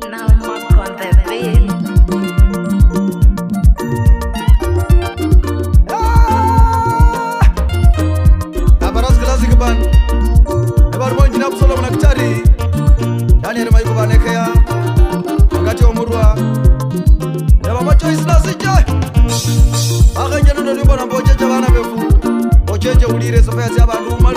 Now Mark on the beat. Abaras classic ban. Ebar mo njina busolo na kitari. Yani ni maiko banekea. Wakati wa murwa. Eba macho isna sija. Akanja no limbo na bojeje bana befu. Bojeje ulire safaya ya bandu mal